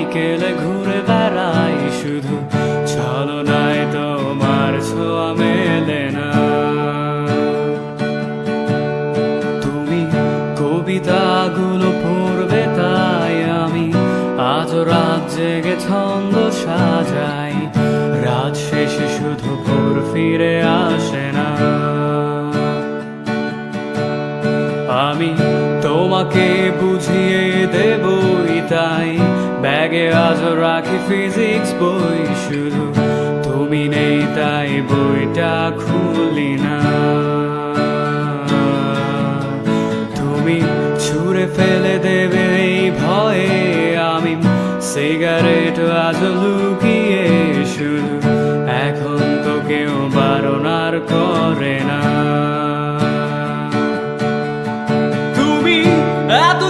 বিকেলে ঘুরে বেড়াই, শুধু ছলনায় তোমার ছোঁয়া মেলে না। তুমি কবিতাগুলো পড়বে তাই আমি আজ রাত জেগে ছন্দ সাজাই, রাত শেষে শুধু ভোর ফিরে আসে না। আমি তোমাকে বুঝিয়ে দেবই তাই ব্যাগে আজ রাখি ফিজিক্স বই, শুধু তুমি নেই তাই বইটা খুলি না। তুমি ছুঁড়ে ফেলে দেবে এই ভয়ে আমি সিগারেট আজ লুকিয়ে, শুধু এখন তো কেউ বারণ আর করে না। তুমি এত